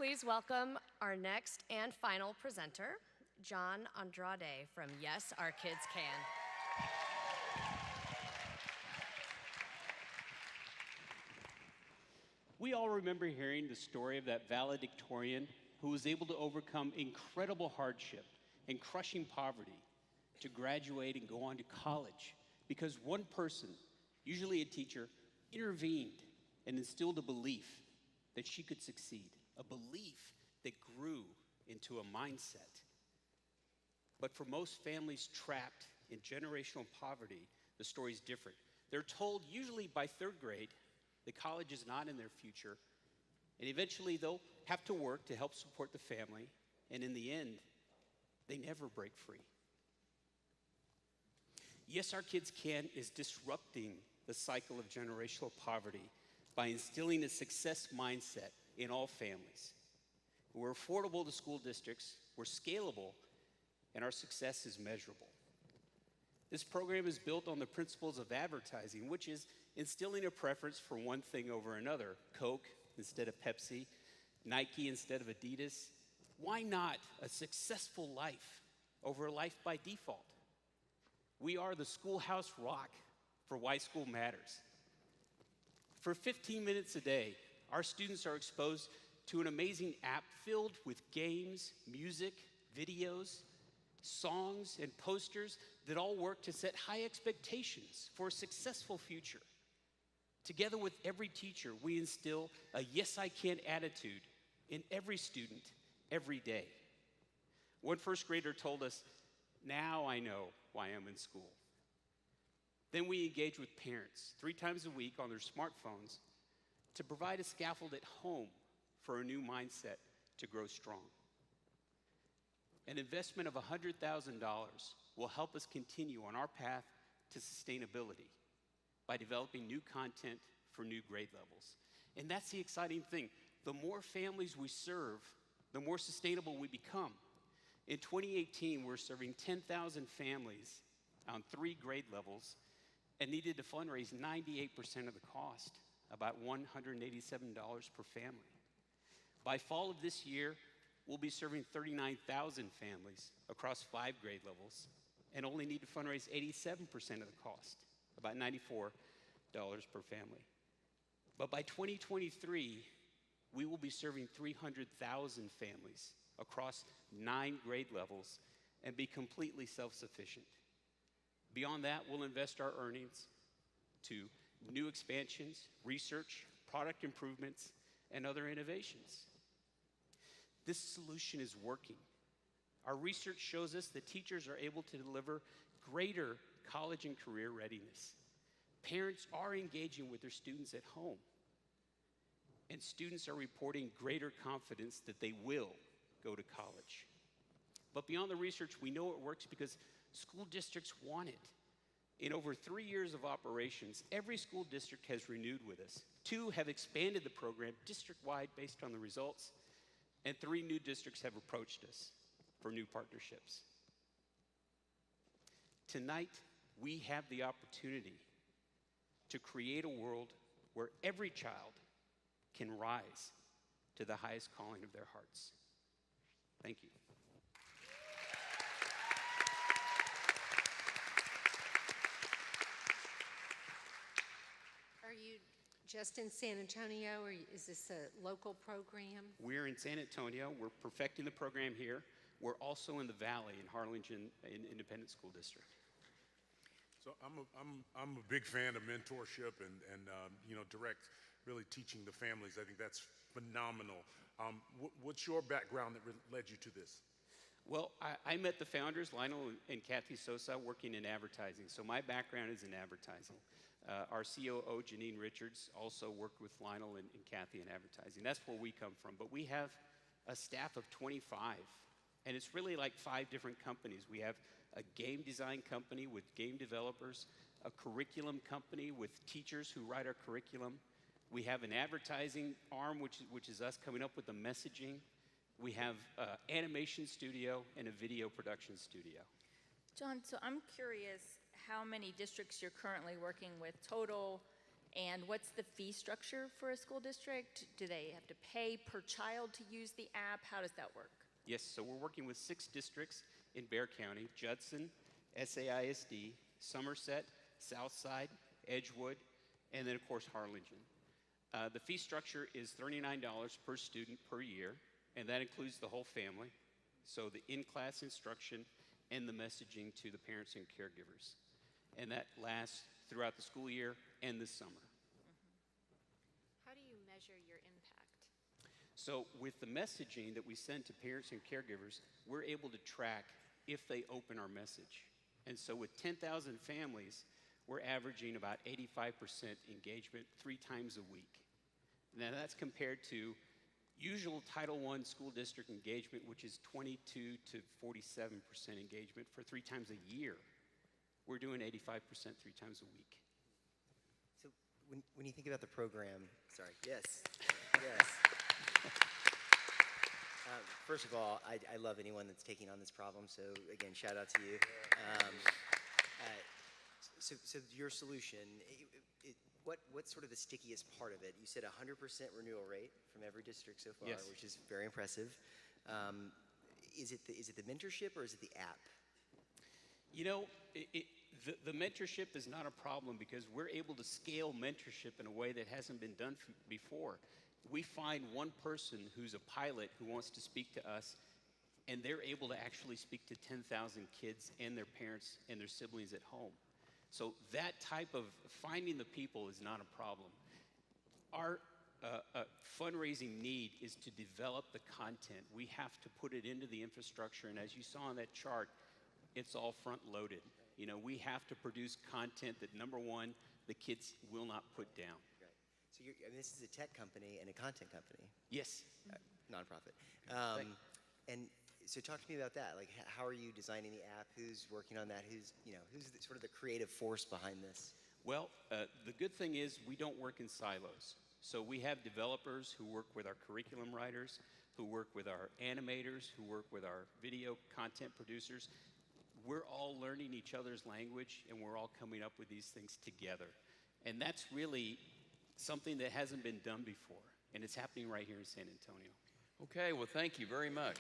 Please welcome our next and final presenter, John Andrade from Yes, Our Kids Can. We all remember hearing the story of that valedictorian who was able to overcome incredible hardship and crushing poverty to graduate and go on to college because one person, usually a teacher, intervened and instilled a belief that she could succeed, a belief that grew into a mindset. But for most families trapped in generational poverty, the story's different. They're told usually by third grade that college is not in their future, and eventually they'll have to work to help support the family, and in the end, they never break free. Yes, Our Kids Can is disrupting the cycle of generational poverty by instilling a success mindset in all families. We're affordable to school districts, we're scalable, and our success is measurable. This program is built on the principles of advertising, which is instilling a preference for one thing over another. Coke instead of Pepsi, Nike instead of Adidas. Why not a successful life over a life by default? We are the schoolhouse rock for why school matters. For 15 minutes a day, our students are exposed to an amazing app filled with games, music, videos, songs, and posters that all work to set high expectations for a successful future. Together with every teacher, we instill a yes, I can attitude in every student every day. One first grader told us, "Now I know why I'm in school." Then we engage with parents 3 times a week on their smartphones to provide a scaffold at home for a new mindset to grow strong. An investment of $100,000 will help us continue on our path to sustainability by developing new content for new grade levels. And that's the exciting thing. The more families we serve, the more sustainable we become. In 2018, we're serving 10,000 families on 3 grade levels and needed to fundraise 98% of the cost, about $187 per family. By fall of this year, we'll be serving 39,000 families across 5 grade levels and only need to fundraise 87% of the cost, about $94 per family. But by 2023, we will be serving 300,000 families across 9 grade levels and be completely self-sufficient. Beyond that, we'll invest our earnings to new expansions, research, product improvements, and other innovations. This solution is working. Our research shows us that teachers are able to deliver greater college and career readiness. Parents are engaging with their students at home, and students are reporting greater confidence that they will go to college. But beyond the research, we know it works because school districts want it. In over 3 years of operations, every school district has renewed with us. 2 have expanded the program district-wide based on the results, and 3 new districts have approached us for new partnerships. Tonight, we have the opportunity to create a world where every child can rise to the highest calling of their hearts. Thank you. Are you just in San Antonio, or is this a local program? We're in San Antonio. We're perfecting the program here. We're also in the Valley in Harlingen Independent School District. So I'm a big fan of mentorship and direct, really teaching the families. I think that's phenomenal. What's your background that led you to this? Well, I met the founders, Lionel and Kathy Sosa, working in advertising. So my background is in advertising. Our COO, Janine Richards, also worked with Lionel and Kathy in advertising. That's where we come from. But we have a staff of 25, and it's really like 5 different companies. We have a game design company with game developers, a curriculum company with teachers who write our curriculum. We have an advertising arm, which is us coming up with the messaging. We have an animation studio and a video production studio. John, so I'm curious how many districts you're currently working with total, And what's the fee structure for a school district? Do they have to pay per child to use the app? How does that work? Yes, so we're working with 6 districts in Bexar County: Judson, SAISD, Somerset, Southside, Edgewood, and then of course Harlingen. The fee structure is $39 per student per year, and that includes the whole family, so the in-class instruction and the messaging to the parents and caregivers. And that lasts throughout the school year and this summer. How do you measure your impact? So with the messaging that we send to parents and caregivers, we're able to track if they open our message. And so with 10,000 families, we're averaging about 85% engagement 3 times a week. Now that's compared to usual Title I school district engagement, which is 22 to 47% engagement for 3 times a year. We're doing 85% 3 times a week. So when you think about the program, sorry, yes, yes. First of all, I love anyone that's taking on this problem, so again, shout out to you. So your solution, what's sort of the stickiest part of it? You said 100% renewal rate from every district so far, Yes. which is very impressive. Is it the mentorship or is it the app? You know, the mentorship is not a problem because we're able to scale mentorship in a way that hasn't been done before. We find one person who's a pilot who wants to speak to us, and they're able to actually speak to 10,000 kids and their parents and their siblings at home. So that type of finding the people is not a problem. Our fundraising need is to develop the content. We have to put it into the infrastructure, and as you saw on that chart, it's all front-loaded. You know, we have to produce content that, number one, the kids will not put down. Right. So this is a tech company and a content company. Yes. Nonprofit. And so talk to me about that. Like, how are you designing the app? Who's working on that? Who's sort of the creative force behind this? Well, the good thing is we don't work in silos. So we have developers who work with our curriculum writers, who work with our animators, who work with our video content producers. We're all learning each other's language, and we're all coming up with these things together. And that's really something that hasn't been done before, and it's happening right here in San Antonio. Okay, well, thank you very much.